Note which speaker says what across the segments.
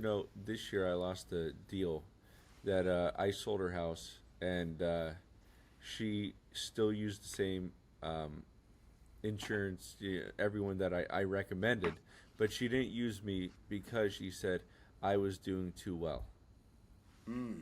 Speaker 1: this year I lost a deal that I sold her house, and she still used the same insurance, everyone that I recommended, but she didn't use me because she said I was doing too well.
Speaker 2: Mm.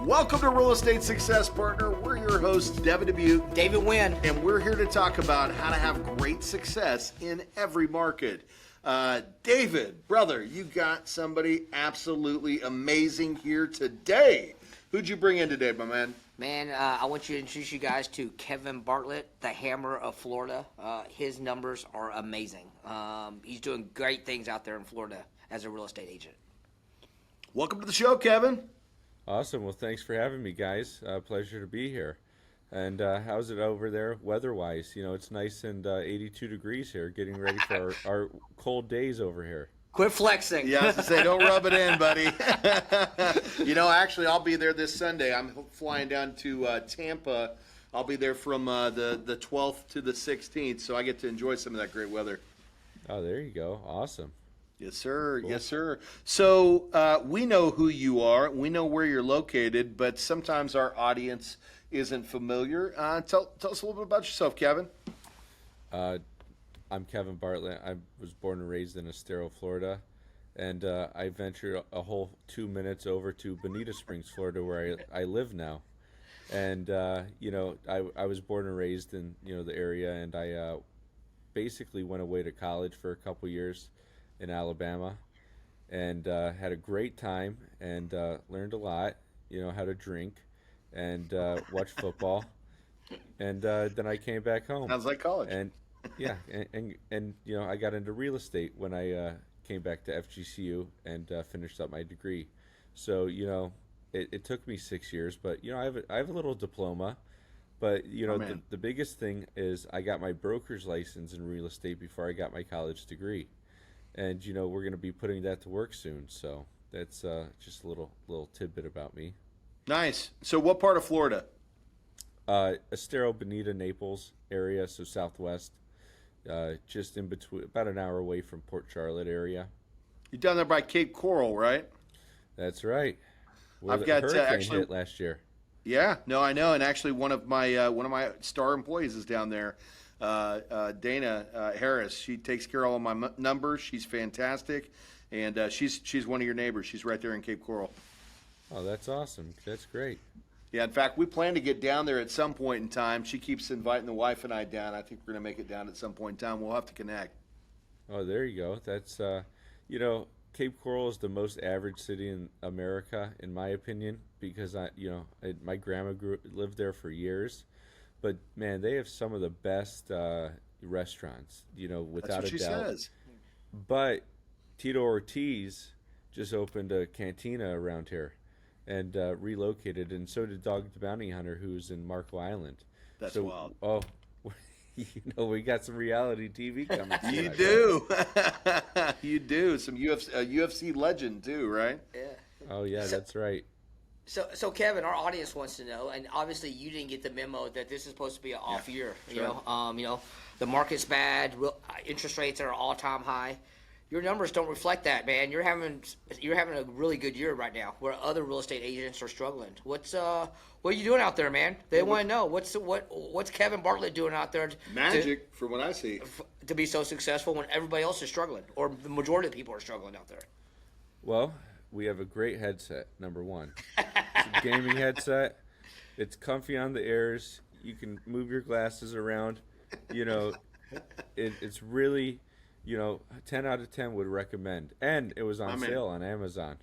Speaker 2: Welcome to Real Estate Success Partner. We're your hosts, Devin Dubuc,
Speaker 3: David Nguyen,
Speaker 2: and we're here to talk about how to have great success in every market. David, brother, you got somebody absolutely amazing here today. Who'd you bring in today, my man?
Speaker 3: Man, I want you to introduce you guys to Kevin Bartlett, the Hammer of Florida. His numbers are amazing. He's doing great things out there in Florida as a real estate agent.
Speaker 2: Welcome to the show, Kevin.
Speaker 1: Awesome. Well, thanks for having me, guys. Pleasure to be here. And how's it over there weather-wise? It's nice and 82 degrees here, getting ready for our cold days over here.
Speaker 3: Quit flexing.
Speaker 2: Yeah, I was going to say, don't rub it in, buddy. Actually, I'll be there this Sunday. I'm flying down to Tampa. I'll be there from the 12th to the 16th, so I get to enjoy some of that great weather.
Speaker 1: Oh, there you go. Awesome.
Speaker 2: Yes, sir.
Speaker 1: Cool.
Speaker 2: Yes, sir. So we know who you are. We know where you're located, but sometimes our audience isn't familiar. Tell us a little bit about yourself, Kevin.
Speaker 1: I'm Kevin Bartlett. I was born and raised in Estero, Florida, and I ventured a whole 2 minutes over to Bonita Springs, Florida, where I live now. And I was born and raised in the area, and I basically went away to college for a couple years in Alabama, and had a great time, and learned a lot. How to drink, and watch football, and then I came back home.
Speaker 2: Sounds like college.
Speaker 1: And yeah, and I got into real estate when I came back to FGCU and finished up my degree. So it took me 6 years, but I have a little diploma. But the biggest thing is I got my broker's license in real estate before I got my college degree, and we're going to be putting that to work soon. So that's just a little tidbit about me.
Speaker 2: Nice. So what part of Florida?
Speaker 1: Estero, Bonita, Naples area, so southwest. Just in between, about an hour away from Port Charlotte area.
Speaker 2: You're down there by Cape Coral, right?
Speaker 1: That's right. Where
Speaker 2: I've
Speaker 1: the
Speaker 2: got
Speaker 1: hurricane
Speaker 2: actually
Speaker 1: hit last year.
Speaker 2: Yeah, no, I know, and actually one of my star employees is down there, Dana Harris. She takes care of all my numbers. She's fantastic, and she's one of your neighbors. She's right there in Cape Coral.
Speaker 1: Oh, that's awesome. That's great.
Speaker 2: Yeah, in fact, we plan to get down there at some point in time. She keeps inviting the wife and I down. I think we're going to make it down at some point in time. We'll have to connect.
Speaker 1: Oh, there you go. That's Cape Coral is the most average city in America, in my opinion, because my grandma lived there for years, but man, they have some of the best restaurants, without
Speaker 2: That's what
Speaker 1: a
Speaker 2: she
Speaker 1: doubt.
Speaker 2: says.
Speaker 1: But Tito Ortiz just opened a cantina around here and relocated, and so did Dog the Bounty Hunter, who's in Marco Island.
Speaker 2: That's
Speaker 1: so,
Speaker 2: wild.
Speaker 1: Oh, we got some reality TV coming.
Speaker 2: You do. You do. Some UFC legend too, right?
Speaker 3: Yeah.
Speaker 1: Oh yeah, that's right.
Speaker 3: So Kevin, our audience wants to know, and obviously you didn't get the memo that this is supposed to be an off year.
Speaker 2: Sure.
Speaker 3: The market's bad. Interest rates are all-time high. Your numbers don't reflect that, man. You're having a really good year right now, where other real estate agents are struggling. What are you doing out there, man? They want to know what's Kevin Bartlett doing out there?
Speaker 2: Magic, from what I see,
Speaker 3: to be so successful when everybody else is struggling, or the majority of the people are struggling out there.
Speaker 1: Well, we have a great headset. Number one, it's a gaming headset. It's comfy on the ears. You can move your glasses around. It's really. 10 out of 10 would recommend. And it was on sale on Amazon.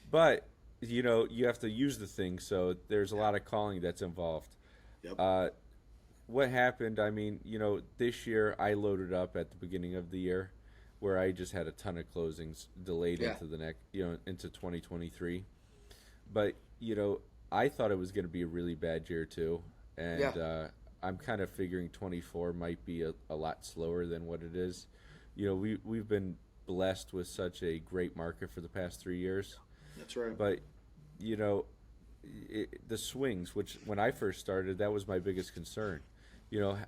Speaker 1: But, you have to use the thing, so there's a lot of calling that's involved.
Speaker 2: Yep.
Speaker 1: What happened, this year I loaded up at the beginning of the year where I just had a ton of closings delayed into the next, into 2023. But, I thought it was going to be a really bad year too, and
Speaker 3: Yeah.
Speaker 1: I'm kind of figuring 24 might be a lot slower than what it is. We've been blessed with such a great market for the past 3 years,
Speaker 2: That's right.
Speaker 1: but you know, the swings, which when I first started, that was my biggest concern.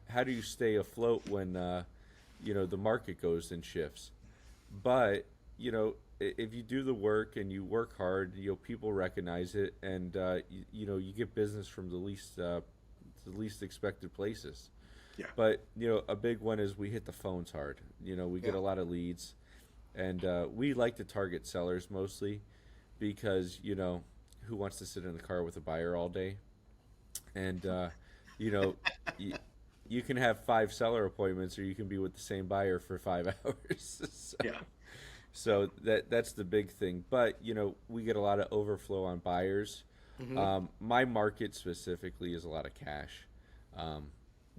Speaker 1: How do you stay afloat when the market goes and shifts? But if you do the work and you work hard, people recognize it, and you get business from the least expected places.
Speaker 2: Yeah.
Speaker 1: But a big one is we hit the phones hard. We get
Speaker 2: Yeah.
Speaker 1: a lot of leads, and we like to target sellers mostly because who wants to sit in the car with a buyer all day? And you know, y- you can have 5 seller appointments, or you can be with the same buyer for 5 hours. so,
Speaker 2: Yeah.
Speaker 1: so that's the big thing. But we get a lot of overflow on buyers. My market specifically is a lot of cash,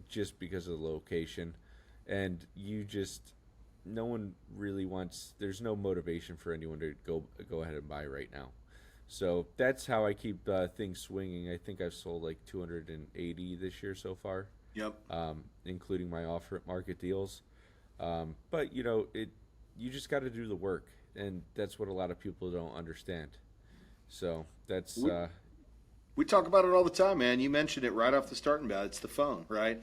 Speaker 1: just because of the location, and no one really wants. There's no motivation for anyone to go ahead and buy right now. So that's how I keep things swinging. I think I've sold like 280 this year so far,
Speaker 2: Yep.
Speaker 1: including my off-market deals. But you just got to do the work, and that's what a lot of people don't understand. So that's
Speaker 2: We talk about it all the time, man. You mentioned it right off the starting bat. It's the phone, right?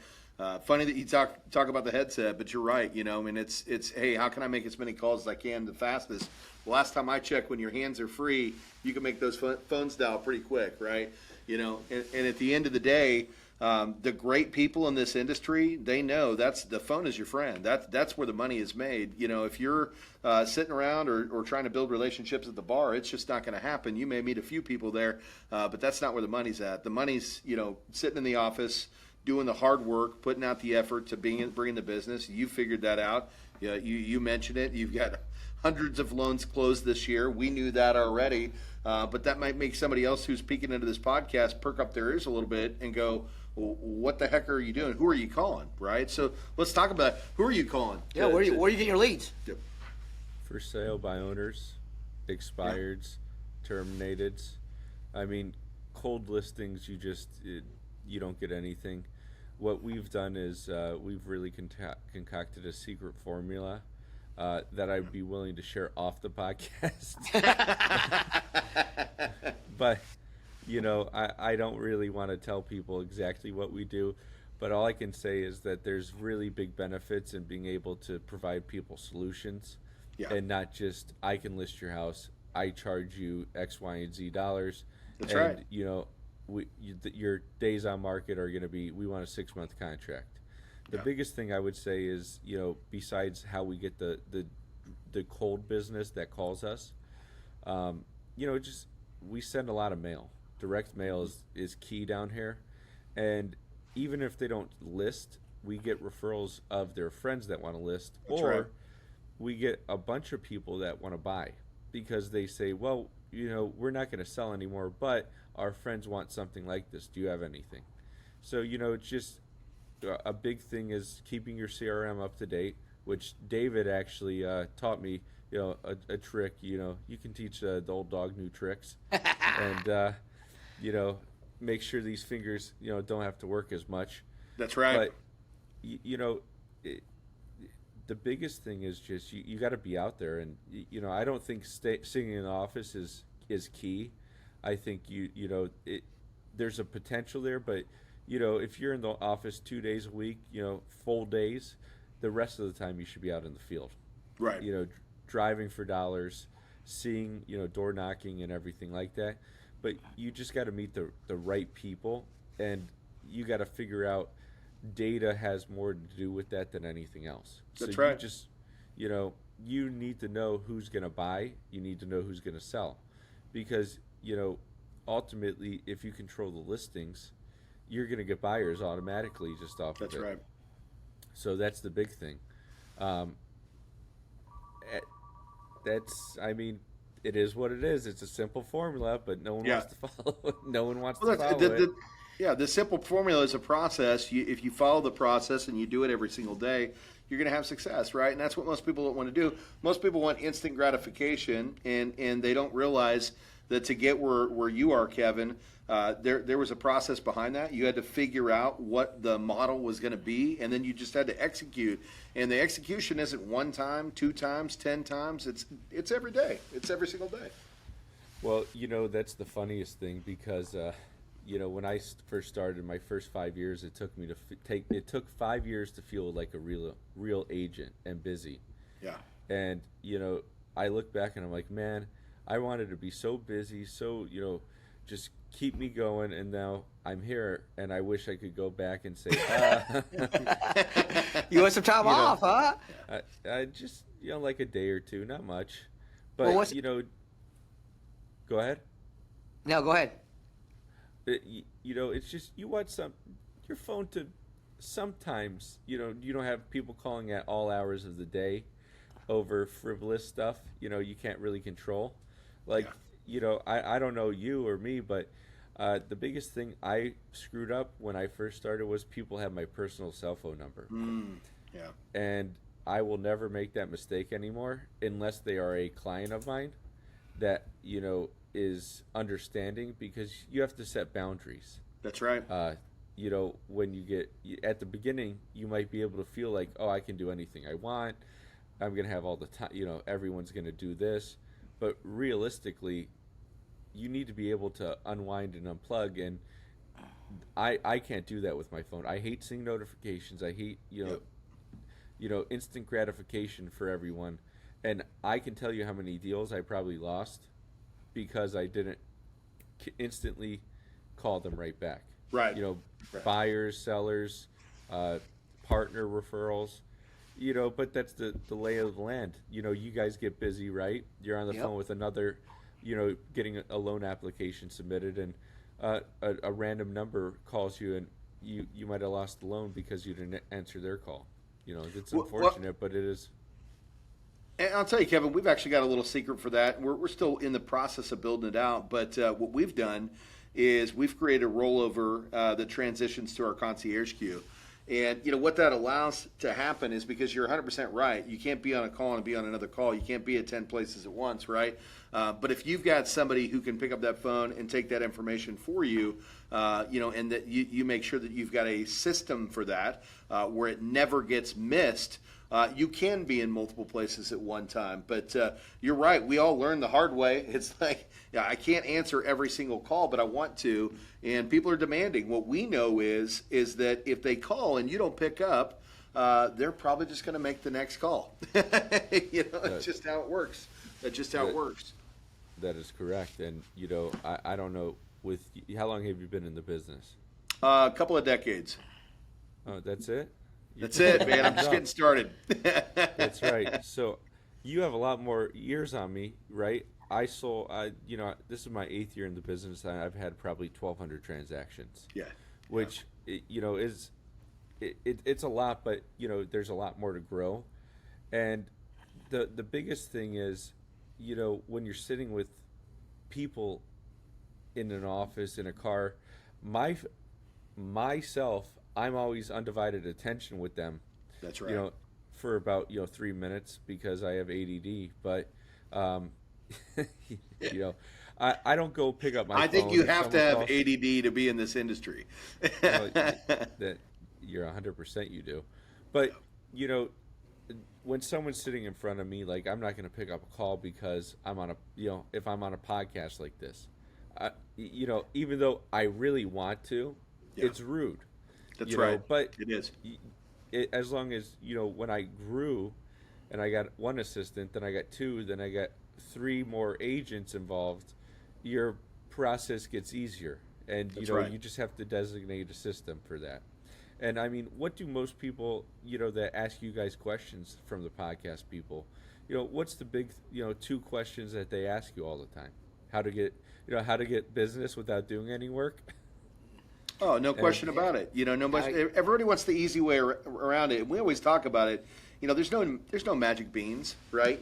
Speaker 2: Funny that you talk about the headset, but you're right. I mean, it's hey, how can I make as many calls as I can the fastest? Last time I checked, when your hands are free, you can make those phones dial pretty quick, right? And at the end of the day, the great people in this industry, they know the phone is your friend. That's where the money is made. If you're sitting around or trying to build relationships at the bar, it's just not going to happen. You may meet a few people there, but that's not where the money's at. The money's sitting in the office, doing the hard work, putting out the effort to bring the business. You figured that out. You mentioned it. You've got hundreds of loans closed this year. We knew that already, but that might make somebody else who's peeking into this podcast perk up their ears a little bit and go, well, what the heck are you doing? Who are you calling, right? So let's talk about it. Who are you calling?
Speaker 3: Yeah, where are you getting your leads?
Speaker 1: for sale by owners, expireds, terminateds. I mean, cold listings, you don't get anything. What we've done is we've really concocted a secret formula that I'd be willing to share off the podcast. But, I don't really want to tell people exactly what we do. But all I can say is that there's really big benefits in being able to provide people solutions.
Speaker 2: Yeah.
Speaker 1: And not just, I can list your house, I charge you X, Y, and Z dollars.
Speaker 2: That's
Speaker 1: and,
Speaker 2: right.
Speaker 1: Your days on market are going to be, we want a 6-month contract. The
Speaker 2: Yeah.
Speaker 1: biggest thing I would say is, besides how we get the cold business that calls us, we send a lot of mail. Direct mail is key down here. And even if they don't list, we get referrals of their friends that want to list.
Speaker 2: That's
Speaker 1: or
Speaker 2: right.
Speaker 1: we get a bunch of people that want to buy because they say, well, we're not going to sell anymore, but our friends want something like this. Do you have anything? So, it's just a big thing is keeping your CRM up to date, which David actually taught me, a trick. You can teach the old dog new tricks. And, make sure these fingers, don't have to work as much.
Speaker 2: That's right.
Speaker 1: But, the biggest thing is just you got to be out there. And, I don't think sitting in the office is key. I think there's a potential there, but if you're in the office 2 days a week, full days, the rest of the time you should be out in the field.
Speaker 2: Right.
Speaker 1: Driving for dollars, seeing, door knocking and everything like that. But you just got to meet the right people, and you got to figure out data has more to do with that than anything else.
Speaker 2: That's
Speaker 1: so
Speaker 2: right.
Speaker 1: You just, you need to know who's going to buy. You need to know who's going to sell. Because, ultimately, if you control the listings, you're going to get buyers automatically just off
Speaker 2: That's
Speaker 1: of it.
Speaker 2: right.
Speaker 1: So that's the big thing. It is what it is. It's a simple formula, but no one wants to follow it. No one wants to follow it.
Speaker 2: The simple formula is a process. If you follow the process and you do it every single day, you're going to have success, right? And that's what most people don't want to do. Most people want instant gratification, and they don't realize that to get where you are, Kevin, there was a process behind that. You had to figure out what the model was going to be, and then you just had to execute. And the execution isn't one time, 2 times, 10 times. It's every day. It's every single day.
Speaker 1: Well, that's the funniest thing because, when I first started, my first 5 years, it took me it took 5 years to feel like a real agent and busy.
Speaker 2: Yeah.
Speaker 1: And, I look back and I'm like, man, I wanted to be so busy, so, just keep me going. And now I'm here and I wish I could go back and say,
Speaker 3: You want some time off, huh?
Speaker 1: I just, like a day or two, not much. But,
Speaker 3: Well,
Speaker 1: go ahead.
Speaker 3: No, go ahead.
Speaker 1: It's just you want your phone to sometimes, you don't have people calling at all hours of the day over frivolous stuff, you can't really control. Like, I don't know you or me, but the biggest thing I screwed up when I first started was people have my personal cell phone number.
Speaker 2: Yeah.
Speaker 1: And I will never make that mistake anymore unless they are a client of mine that, is understanding, because you have to set boundaries.
Speaker 2: That's right.
Speaker 1: When you get at the beginning, you might be able to feel like, oh, I can do anything I want. I'm going to have all the time, everyone's going to do this. But realistically, you need to be able to unwind and unplug. And I can't do that with my phone. I hate seeing notifications. I hate, instant gratification for everyone. And I can tell you how many deals I probably lost because I didn't instantly call them right back.
Speaker 2: Right.
Speaker 1: Buyers, sellers, partner referrals, but that's the lay of the land. You guys get busy, right? You're on the phone with another, getting a loan application submitted, and a random number calls you, and you might have lost the loan because you didn't answer their call. It's unfortunate, but it is.
Speaker 2: And I'll tell you, Kevin, we've actually got a little secret for that. We're still in the process of building it out, but what we've done is we've created a rollover that transitions to our concierge queue. And, what that allows to happen is, because you're 100% right, you can't be on a call and be on another call. You can't be at 10 places at once, right? But if you've got somebody who can pick up that phone and take that information for you, and that you make sure that you've got a system for that where it never gets missed, you can be in multiple places at one time. But you're right. We all learn the hard way. It's like, I can't answer every single call, but I want to. And people are demanding. What we know is that if they call and you don't pick up, they're probably just going to make the next call. It's just how it works. That's just how it works.
Speaker 1: That is correct. And, I don't know, how long have you been in the business?
Speaker 2: A couple of decades.
Speaker 1: Oh, that's it?
Speaker 2: That's it, man. I'm just getting started.
Speaker 1: That's right. So you have a lot more years on me, right? I sold, this is my 8th year in the business. I've had probably 1,200 transactions.
Speaker 2: Yeah.
Speaker 1: Which, is, it's a lot, but, there's a lot more to grow. And the biggest thing is, when you're sitting with people in an office, in a car, myself, I'm always undivided attention with them.
Speaker 2: That's right.
Speaker 1: For about 3 minutes because I have ADD. But I don't go pick up my phone.
Speaker 2: I think you have to have
Speaker 1: calls.
Speaker 2: ADD to be in this industry.
Speaker 1: Well, that you're 100% you do. But when someone's sitting in front of me, like, I'm not going to pick up a call because I'm on if I'm on a podcast like this, even though I really want to, it's rude.
Speaker 2: That's right.
Speaker 1: But
Speaker 2: it is.
Speaker 1: As long as, when I grew and I got one assistant, then I got 2, then I got 3 more agents involved, your process gets easier. And, you just have to designate a system for that. And, I mean, what do most people, that ask you guys questions from the podcast people, what's the big, 2 questions that they ask you all the time? How to get business without doing any work?
Speaker 2: Oh, no question about it. Everybody wants the easy way around it. We always talk about it. There's no magic beans, right?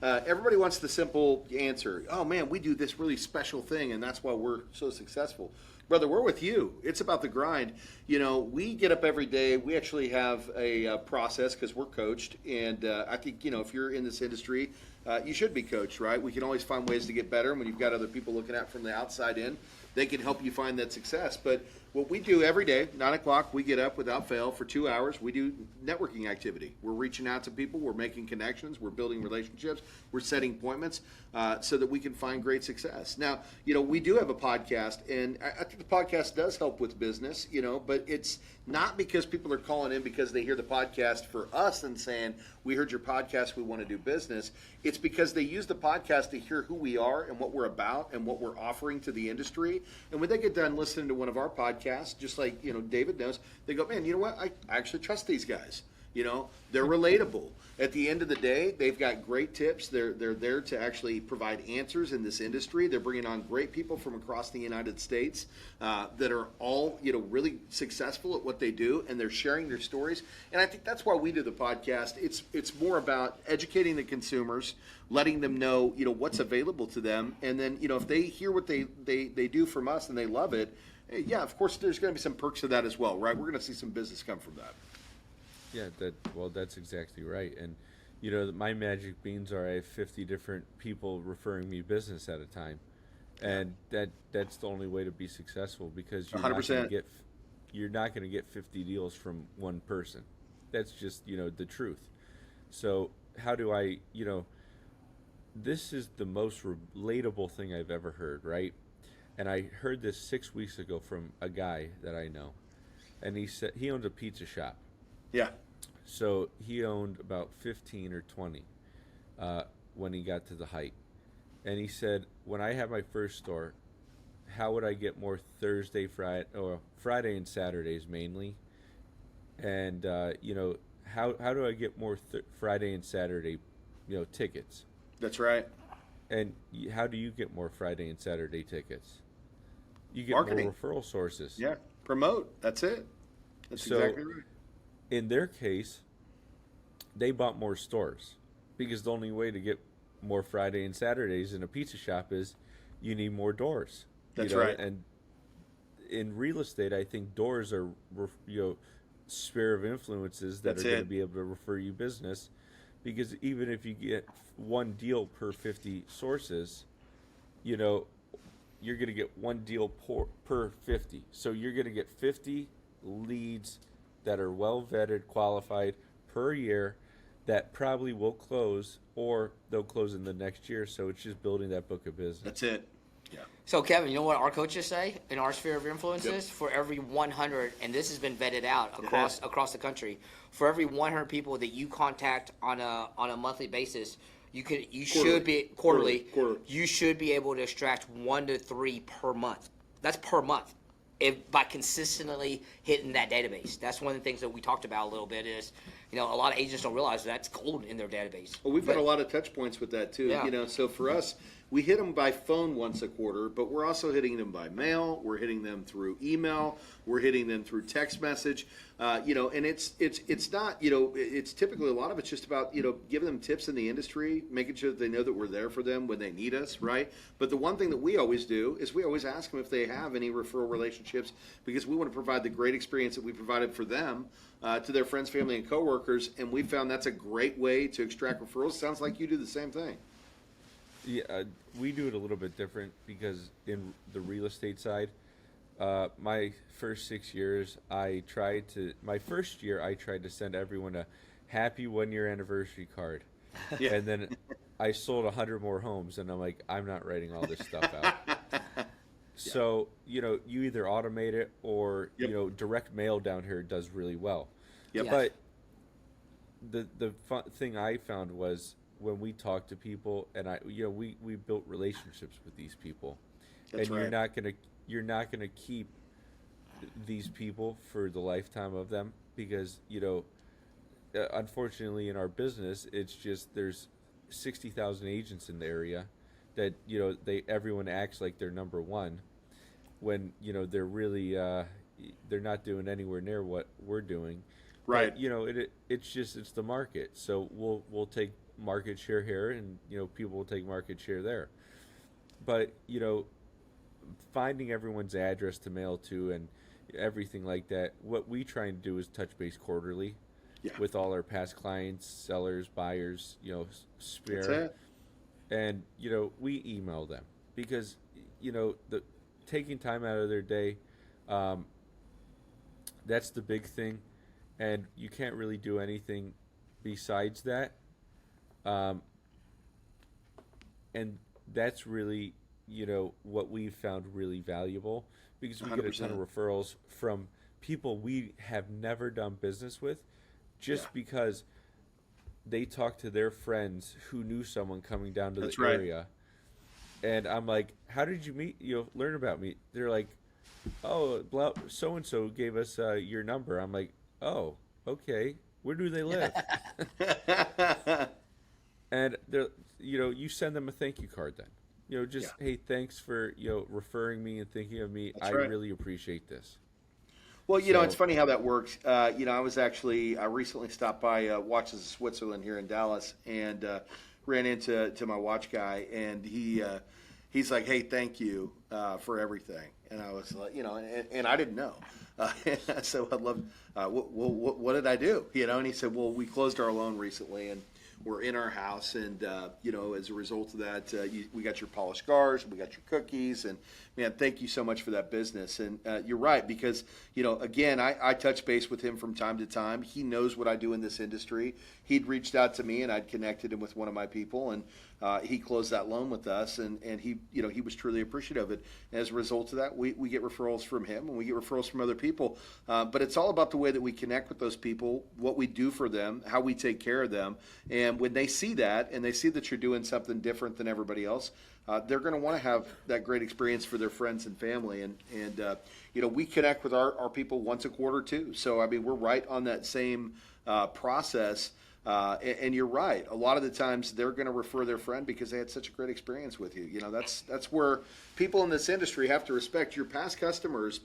Speaker 2: Everybody wants the simple answer. Oh man, we do this really special thing, and that's why we're so successful. Brother, we're with you. It's about the grind. We get up every day. We actually have a process because we're coached. And I think, if you're in this industry, you should be coached, right? We can always find ways to get better. And when you've got other people looking at from the outside in, they can help you find that success. But what we do every day, 9 o'clock, we get up without fail for 2 hours. We do networking activity. We're reaching out to people. We're making connections. We're building relationships. We're setting appointments so that we can find great success. Now, we do have a podcast, and I think the podcast does help with business, but it's not because people are calling in because they hear the podcast for us and saying, we heard your podcast, we want to do business. It's because they use the podcast to hear who we are and what we're about and what we're offering to the industry. And when they get done listening to one of our podcasts, just like, David knows, they go, man, you know what? I actually trust these guys. They're relatable. At the end of the day, they've got great tips. They're there to actually provide answers in this industry. They're bringing on great people from across the United States that are all, really successful at what they do, and they're sharing their stories. And I think that's why we do the podcast. It's more about educating the consumers, letting them know, what's available to them, and then, if they hear what they do from us and they love it, yeah, of course, there's going to be some perks to that as well, right? We're going to see some business come from that.
Speaker 1: Yeah, that's exactly right. And my magic beans are I have 50 different people referring me business at a time, and that's the only way to be successful, because you're not going to get 50 deals from one person. That's just the truth. So how do I this is the most relatable thing I've ever heard, right? And I heard this 6 weeks ago from a guy that I know, and he said he owns a pizza shop.
Speaker 2: Yeah.
Speaker 1: So he owned about 15 or 20 when he got to the height. And he said, when I had my first store, how would I get more Friday and Saturdays mainly? And, how do I get more Friday and Saturday, tickets?
Speaker 2: That's right.
Speaker 1: And how do you get more Friday and Saturday tickets? You get
Speaker 2: Marketing.
Speaker 1: more referral sources.
Speaker 2: Yeah. Promote. That's it. That's exactly right.
Speaker 1: In their case, they bought more stores, because the only way to get more Friday and Saturdays in a pizza shop is you need more doors.
Speaker 2: That's right.
Speaker 1: And in real estate, I think doors are sphere of influences that are going to be able to refer you business, because even if you get one deal per 50 sources, you're going to get one deal per 50. So you're going to get 50 leads that are well vetted, qualified per year, that probably will close, or they'll close in the next year. So it's just building that book of business.
Speaker 2: That's it. Yeah.
Speaker 3: So, Kevin, you know what our coaches say in our sphere of influences?
Speaker 2: Yep.
Speaker 3: For every 100, and this has been vetted out across the country, for every 100 people that you contact on a monthly basis, you should be quarterly. You should be able to extract 1 to 3 per month. That's per month. By consistently hitting that database. That's one of the things that we talked about a little bit is, a lot of agents don't realize that's gold in their database.
Speaker 2: Well, we've got a lot of touch points with that too.
Speaker 3: Yeah.
Speaker 2: So for us, we hit them by phone once a quarter, but we're also hitting them by mail. We're hitting them through email. We're hitting them through text message. And it's not, it's typically a lot of it's just about, giving them tips in the industry, making sure that they know that we're there for them when they need us, right? But the one thing that we always do is we always ask them if they have any referral relationships, because we want to provide the great experience that we provided for them to their friends, family, and coworkers. And we found that's a great way to extract referrals. Sounds like you do the same thing.
Speaker 1: Yeah, we do it a little bit different, because in the real estate side, my first 6 years, my first year I tried to send everyone a happy 1-year anniversary card. Yeah. And then I sold 100 more homes, and I'm like, I'm not writing all this stuff out. So, you either automate it or, direct mail down here does really well.
Speaker 2: Yep.
Speaker 1: But the fun thing I found was, when we talk to people, and we built relationships with these people.
Speaker 2: That's
Speaker 1: and
Speaker 2: right.
Speaker 1: you're not gonna keep these people for the lifetime of them, because unfortunately in our business, it's just there's 60,000 agents in the area that everyone acts like they're number one, when they're really they're not doing anywhere near what we're doing.
Speaker 2: Right.
Speaker 1: But, it's the market. So we'll take market share here, and people will take market share there. But finding everyone's address to mail to and everything like that. What we try and do is touch base quarterly
Speaker 2: Yeah.
Speaker 1: with all our past clients, sellers, buyers,
Speaker 2: That's
Speaker 1: spare,
Speaker 2: it.
Speaker 1: and we email them because the taking time out of their day, um, that's the big thing, and you can't really do anything besides that. Um, and that's really what we've found really valuable because we get a ton
Speaker 2: 100%.
Speaker 1: of referrals from people we have never done business with
Speaker 2: Yeah.
Speaker 1: just because they talked to their friends who knew someone coming down to the
Speaker 2: That's right.
Speaker 1: area. And I'm like, how did you meet, learn about me? They're like, oh, so and so gave us your number. I'm like, oh, okay. Where do they live? And they're, you send them a thank you card then. Just
Speaker 2: Yeah.
Speaker 1: hey, thanks for referring me and thinking of me.
Speaker 2: That's
Speaker 1: I
Speaker 2: right.
Speaker 1: really appreciate this.
Speaker 2: Well, it's
Speaker 1: So
Speaker 2: funny how that works. I recently stopped by Watches of Switzerland here in Dallas and ran into my watch guy, and he's like, "Hey, thank you for everything." And I was like, and I didn't know. So I love, what did I do? And he said, well, we closed our loan recently, and we're in our house, and as a result of that, we got your polished scars, we got your cookies, and man, thank you so much for that business. And you're right, because again, I touch base with him from time to time. He knows what I do in this industry. He'd reached out to me, and I'd connected him with one of my people, and he closed that loan with us, and he he was truly appreciative of it. And as a result of that, we get referrals from him, and we get referrals from other people. But it's all about the way that we connect with those people, what we do for them, how we take care of them. And when they see that, and they see that you're doing something different than everybody else, they're going to want to have that great experience for their friends and family. And we connect with our people once a quarter too. So I mean, we're right on that same process. And you're right. A lot of the times they're going to refer their friend because they had such a great experience with you. That's where people in this industry have to respect your past customers.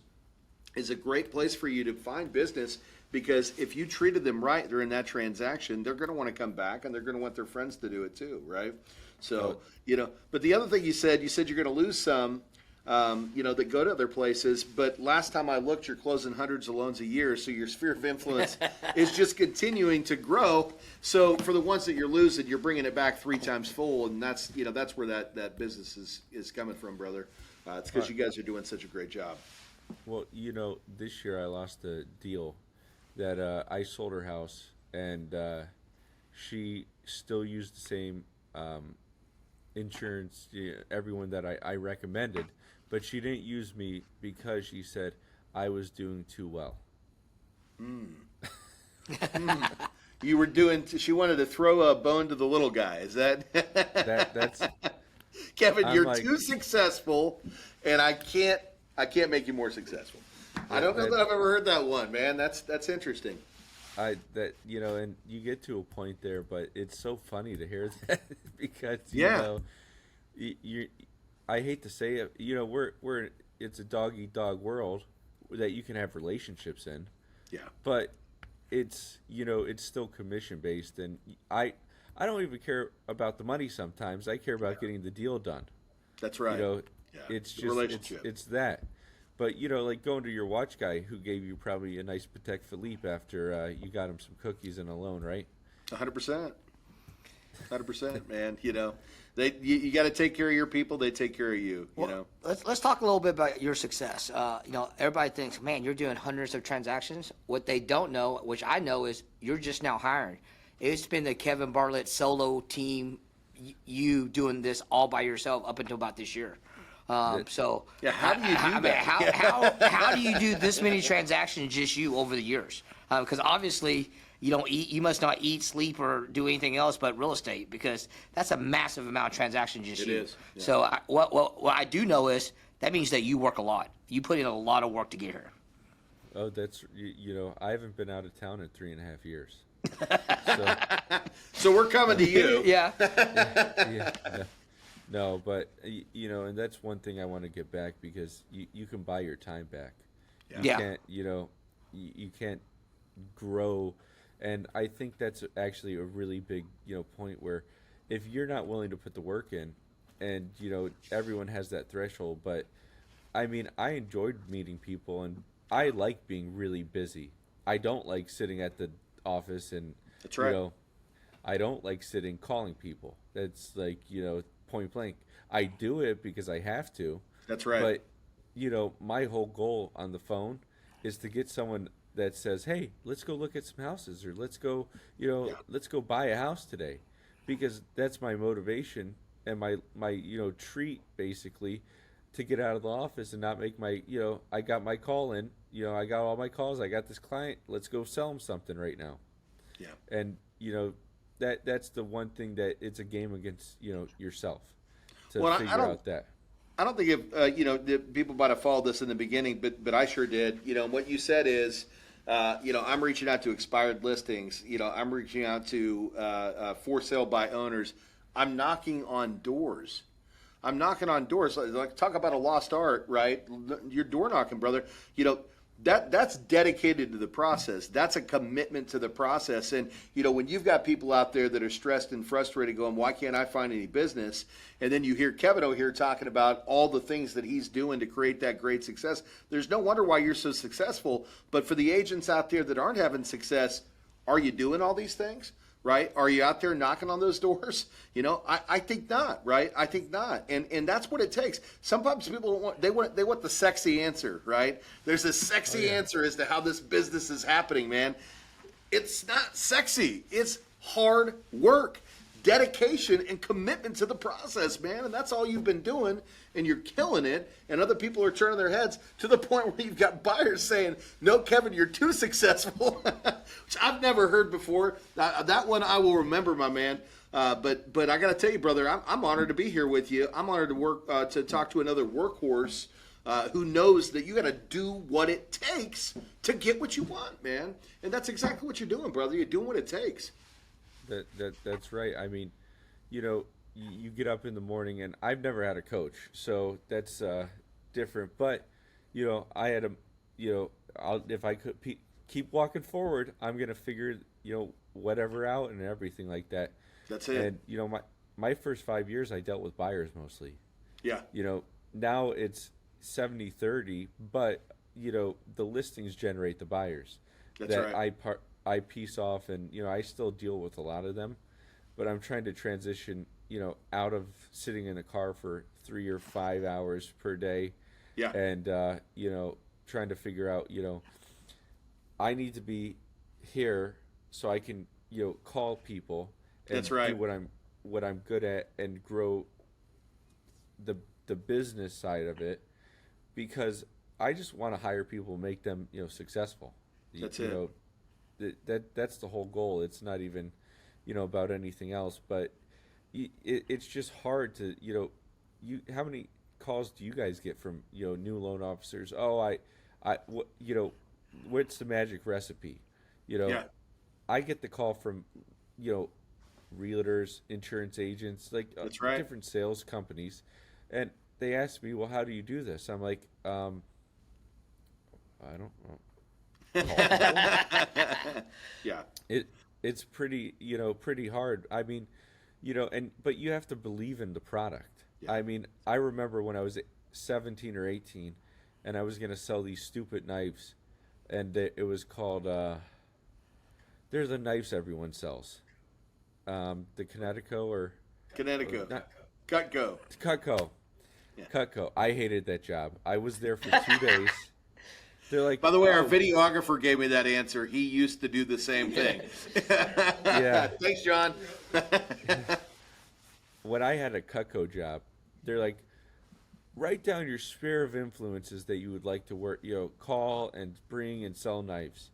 Speaker 2: Is a great place for you to find business, because if you treated them right during that transaction, they're going to want to come back, and they're going to want their friends to do it too, right? So, but the other thing you said you're going to lose some, that go to other places. But last time I looked, you're closing hundreds of loans a year, so your sphere of influence is just continuing to grow. So for the ones that you're losing, you're bringing it back 3 times full, and that's where that business is coming from, brother. It's because you guys are doing such a great job.
Speaker 1: well, this year I lost a deal that I sold her house, and she still used the same insurance, everyone that I recommended, but she didn't use me because she said I was doing too well.
Speaker 2: You were doing. She wanted to throw a bone to the little guy. Is that?
Speaker 1: That's
Speaker 2: Kevin,
Speaker 1: I'm
Speaker 2: you're
Speaker 1: like-
Speaker 2: too successful, and I can't make you more successful. I don't know that I've ever heard that one, man. That's interesting.
Speaker 1: and you get to a point there, but it's so funny to hear that because
Speaker 2: Yeah.
Speaker 1: you I hate to say it, we're it's a dog eat dog world that you can have relationships in,
Speaker 2: Yeah.
Speaker 1: but it's it's still commission based, and I don't even care about the money sometimes. I care about getting the deal done.
Speaker 2: That's right. Yeah.
Speaker 1: It's
Speaker 2: The
Speaker 1: just
Speaker 2: relationship.
Speaker 1: it's that. But like going to your watch guy who gave you probably a nice Patek Philippe after you got him some cookies and a loan, right?
Speaker 2: 100%. 100%, man. You got to take care of your people. They take care of you.
Speaker 3: Well, let's talk a little bit about your success. Everybody thinks, man, you're doing hundreds of transactions. What they don't know, which I know, is you're just now hiring. It's been the Kevin Bartlett solo team, you doing this all by yourself up until about this year. So
Speaker 2: Yeah, how do you do
Speaker 3: I mean,
Speaker 2: that?
Speaker 3: how do you do this many transactions just you over the years? Because obviously you don't eat, you must not eat, sleep, or do anything else but real estate, because that's a massive amount of transactions just
Speaker 2: It
Speaker 3: you.
Speaker 2: is, yeah.
Speaker 3: So what I do know is that means that you work a lot. You put in a lot of work to get here.
Speaker 1: Oh, that's I haven't been out of town in 3.5 years. So,
Speaker 2: So we're coming to you.
Speaker 3: Yeah.
Speaker 1: yeah, no, but and that's one thing I want to get back, because you can buy your time back. You
Speaker 3: Yeah.
Speaker 1: can't, you can't grow, and I think that's actually a really big point where if you're not willing to put the work in, and everyone has that threshold, but I mean, I enjoyed meeting people, and I like being really busy. I don't like sitting at the office and,
Speaker 2: That's
Speaker 1: you
Speaker 2: right.
Speaker 1: know, I don't like sitting calling people. That's like, point blank. I do it because I have to,
Speaker 2: That's right.
Speaker 1: but, my whole goal on the phone is to get someone that says, "Hey, let's go look at some houses," or
Speaker 2: Yeah.
Speaker 1: let's go buy a house today, because that's my motivation and my treat basically to get out of the office and not make I got my call in, I got all my calls, I got this client, let's go sell them something right now.
Speaker 2: Yeah.
Speaker 1: And that's the one thing that it's a game against yourself to
Speaker 2: Well, I
Speaker 1: figure
Speaker 2: don't.
Speaker 1: out that.
Speaker 2: I don't think if the people might have followed this in the beginning, but I sure did. What you said is, I'm reaching out to expired listings. I'm reaching out to for sale by owners. I'm knocking on doors. I'm knocking on doors. Like talk about a lost art, right? You're door knocking, brother. That's dedicated to the process. That's a commitment to the process. And when you've got people out there that are stressed and frustrated, going, "Why can't I find any business?" And then you hear Kevin over here talking about all the things that he's doing to create that great success. There's no wonder why you're so successful. But for the agents out there that aren't having success, are you doing all these things? Right? Are you out there knocking on those doors? I think not, right? I think not. And that's what it takes. Sometimes people don't want they want the sexy answer, right? There's a sexy answer as to how this business is happening, man. It's not sexy. It's hard work, dedication, and commitment to the process, man. And that's all you've been doing, and you're killing it. And other people are turning their heads to the point where you've got buyers saying, "No, Kevin, you're too successful," which I've never heard before. That one I will remember, my man. But I got to tell you, brother, I'm honored to be here with you. I'm honored to talk to another workhorse who knows that you got to do what it takes to get what you want, man. And that's exactly what you're doing, brother. You're doing what it takes.
Speaker 1: That's right. I mean, you get up in the morning, and I've never had a coach, so that's different. But I had if I could keep walking forward, I'm gonna figure whatever out and everything like that.
Speaker 2: That's it.
Speaker 1: And my first 5 years, I dealt with buyers mostly.
Speaker 2: Yeah.
Speaker 1: Now it's 70-30, but the listings generate the buyers.
Speaker 2: That's
Speaker 1: that
Speaker 2: right.
Speaker 1: I piece off, and I still deal with a lot of them, but I'm trying to transition out of sitting in a car for 3 or 5 hours per day.
Speaker 2: Yeah.
Speaker 1: And trying to figure out I need to be here so I can call people and
Speaker 2: That's right.
Speaker 1: do what I'm good at and grow the business side of it, because I just want to hire people and make them successsuccessful.
Speaker 2: That's
Speaker 1: you
Speaker 2: it.
Speaker 1: know that's the whole goal. It's not even about anything else, but it's just hard to how many calls do you guys get from new loan officers? Oh, what's the magic recipe?
Speaker 2: Yeah.
Speaker 1: I get the call from realtors, insurance agents, like
Speaker 2: That's right.
Speaker 1: different sales companies, and they ask me, well, how do you do this? I'm like, I don't know.
Speaker 2: Yeah.
Speaker 1: It's pretty pretty hard. I mean, but you have to believe in the product.
Speaker 2: Yeah.
Speaker 1: I mean, I remember when I was 17 or 18, and I was gonna sell these stupid knives, and it was called they're the knives everyone sells, the Connecticut or
Speaker 2: Connecticut.
Speaker 1: not
Speaker 2: Cutco.
Speaker 1: Cutco.
Speaker 2: Yeah.
Speaker 1: Cutco. I hated that job. I was there for 2 days. They're like,
Speaker 2: By the way, our
Speaker 1: "Oh,
Speaker 2: videographer gave me that answer. He used to do the same thing.
Speaker 1: Yeah."
Speaker 2: Thanks, John.
Speaker 1: When I had a Cutco job, they're like, write down your sphere of influences that you would like to work, call and bring and sell knives.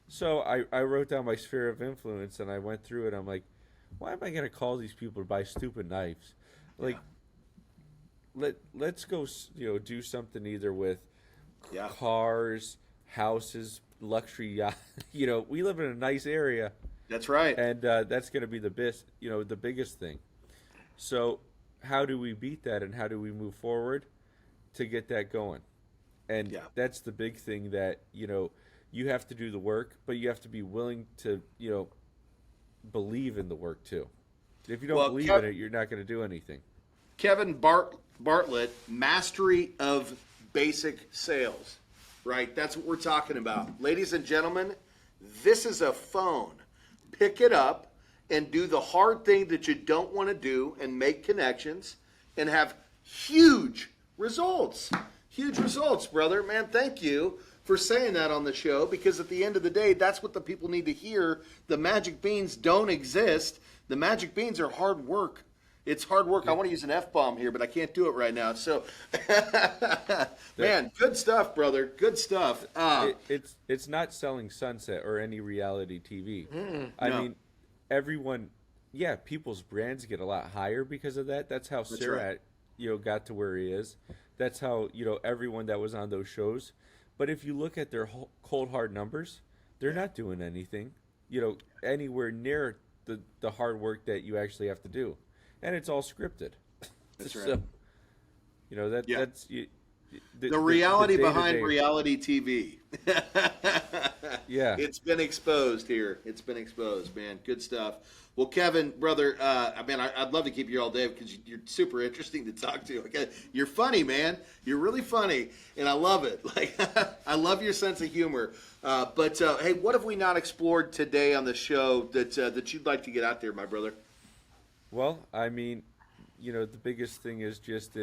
Speaker 1: So I wrote down my sphere of influence, and I went through it. I'm like, why am I going to call these people to buy stupid knives? Like, let's go, do something either with
Speaker 2: Yeah.
Speaker 1: cars, houses, luxury yacht. We live in a nice area,
Speaker 2: That's right.
Speaker 1: and that's going to be the biggest thing. So how do we beat that, and how do we move forward to get that going? And
Speaker 2: Yeah.
Speaker 1: that's the big thing, that you have to do the work, but you have to be willing to believe in the work too. If you don't
Speaker 2: Well,
Speaker 1: believe in it, you're not going to do anything.
Speaker 2: Kevin Bartlett, Mastery of basic sales, right? That's what we're talking about. Ladies and gentlemen, this is a phone. Pick it up and do the hard thing that you don't want to do and make connections and have huge results. Huge results, brother. Man, thank you for saying that on the show, because at the end of the day, that's what the people need to hear. The magic beans don't exist. The magic beans are hard work. It's hard work. I want to use an F-bomb here, but I can't do it right now. So, man, good stuff, brother. Good stuff.
Speaker 1: It's not selling Sunset or any reality TV. I
Speaker 2: No.
Speaker 1: mean, everyone, people's brands get a lot higher because of that. That's how Surratt, got to where he is. That's how, everyone that was on those shows. But if you look at their cold hard numbers, they're not doing anything, anywhere near the hard work that you actually have to do, and it's all scripted.
Speaker 2: That's right.
Speaker 1: So, that's
Speaker 2: the reality
Speaker 1: the
Speaker 2: behind reality TV.
Speaker 1: Yeah.
Speaker 2: It's been exposed here. It's been exposed, man. Good stuff. Well, Kevin, brother, I'd love to keep you all day because you're super interesting to talk to. Okay, you're funny, man. You're really funny, and I love it. Like, I love your sense of humor. But hey, what have we not explored today on the show that you'd like to get out there, my brother?
Speaker 1: Well, I mean, the biggest thing is just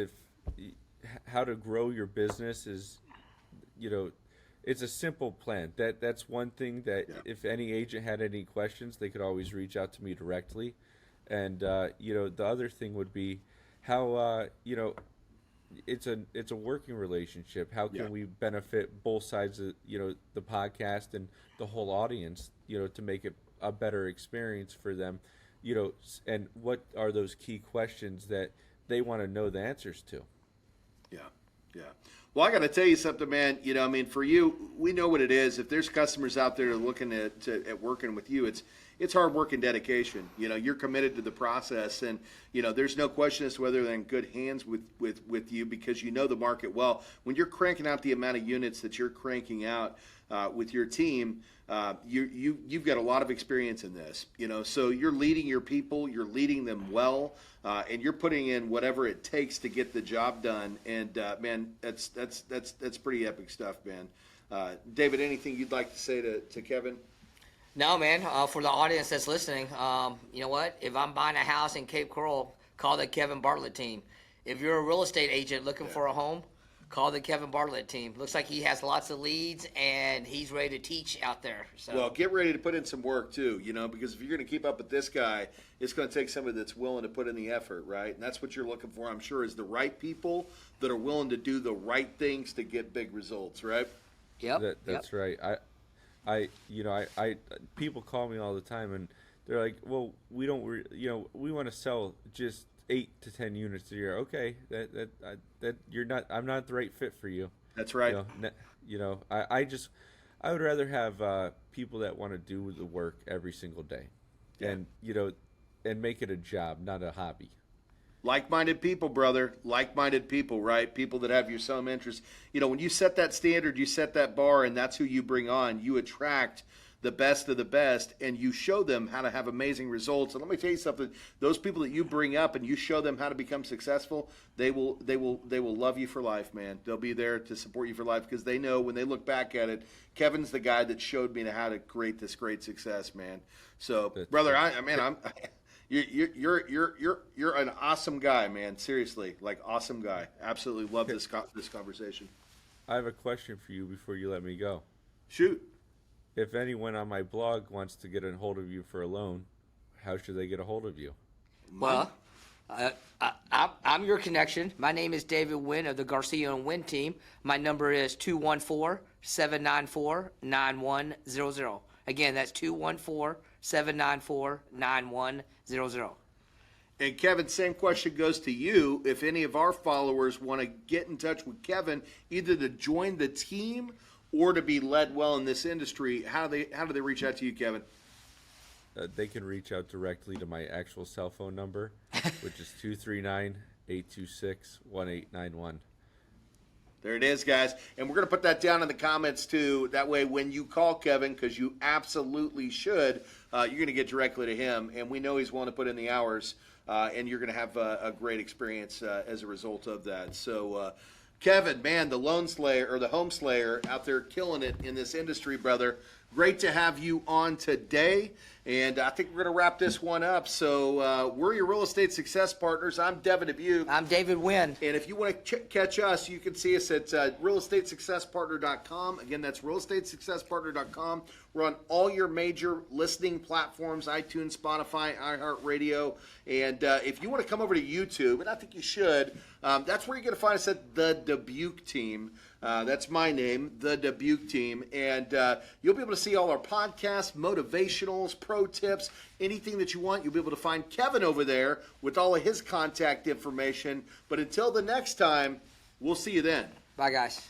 Speaker 1: how to grow your business is, it's a simple plan. That's one thing that if any agent had any questions, they could always reach out to me directly. And, the other thing would be how, it's a working relationship. How can we benefit both sides of, the podcast and the whole audience, to make it a better experience for them, and what are those key questions that they want to know the answers to?
Speaker 2: Yeah. Well, I got to tell you something, man. For you, we know what it is. If there's customers out there looking at working with you, it's hard work and dedication. You're committed to the process, and there's no question as to whether they're in good hands with you, because you know the market well. When you're cranking out the amount of units that you're cranking out with your team, you've got a lot of experience in this. So you're leading your people, you're leading them well, and you're putting in whatever it takes to get the job done. And man, that's pretty epic stuff, man. David, anything you'd like to say to Kevin?
Speaker 3: No, man. For the audience that's listening, you know what? If I'm buying a house in Cape Coral, call the Kevin Bartlett team. If you're a real estate agent looking for a home, call the Kevin Bartlett team. Looks like he has lots of leads, and he's ready to teach out there. So.
Speaker 2: Well, get ready to put in some work, too, because if you're going to keep up with this guy, it's going to take somebody that's willing to put in the effort, right? And that's what you're looking for, I'm sure, is the right people that are willing to do the right things to get big results, right?
Speaker 3: Yep.
Speaker 1: That's right. I people call me all the time, and they're like, "Well, we don't, we want to sell just 8 to 10 units a year." Okay, that you're not. I'm not the right fit for you.
Speaker 2: That's right.
Speaker 1: I would rather have people that want to do the work every single day, and make it a job, not a hobby.
Speaker 2: Like-minded people, brother. Like-minded people, right? People that have your same interests. When you set that standard, you set that bar, and that's who you bring on. You attract the best of the best, and you show them how to have amazing results. And let me tell you something: those people that you bring up and you show them how to become successful, they will love you for life, man. They'll be there to support you for life, because they know when they look back at it, Kevin's the guy that showed me how to create this great success, man. So, brother, You're an awesome guy, man. Seriously, like, awesome guy. Absolutely love this conversation.
Speaker 1: I have a question for you before you let me go.
Speaker 2: Shoot.
Speaker 1: If anyone on my blog wants to get a hold of you for a loan, how should they get a hold of you?
Speaker 3: Well, I'm your connection. My name is David Nguyen of the Garcia and Nguyen team. My number is 214-794-9100. Again, that's 214-794-9100.
Speaker 2: And Kevin, same question goes to you. If any of our followers want to get in touch with Kevin, either to join the team or to be led well in this industry, how do they reach out to you, Kevin?
Speaker 1: They can reach out directly to my actual cell phone number, which is 239-826-1891.
Speaker 2: There it is, guys. And we're going to put that down in the comments, too. That way, when you call Kevin, because you absolutely should, you're going to get directly to him. And we know he's willing to put in the hours, and you're going to have a great experience as a result of that. So, Kevin, man, the Lone Slayer or the Home Slayer out there killing it in this industry, brother. Great to have you on today. And I think we're going to wrap this one up. So we're your real estate success partners. I'm Devin Dubuc.
Speaker 3: I'm David Nguyen.
Speaker 2: And if you want to catch us, you can see us at realestatesuccesspartner.com. Again, that's realestatesuccesspartner.com. We're on all your major listening platforms, iTunes, Spotify, iHeartRadio. And if you want to come over to YouTube, and I think you should, that's where you're going to find us at The Dubuc Team. That's my name, The Dubuc Team. And you'll be able to see all our podcasts, motivationals, pro tips, anything that you want. You'll be able to find Kevin over there with all of his contact information. But until the next time, we'll see you then.
Speaker 3: Bye, guys.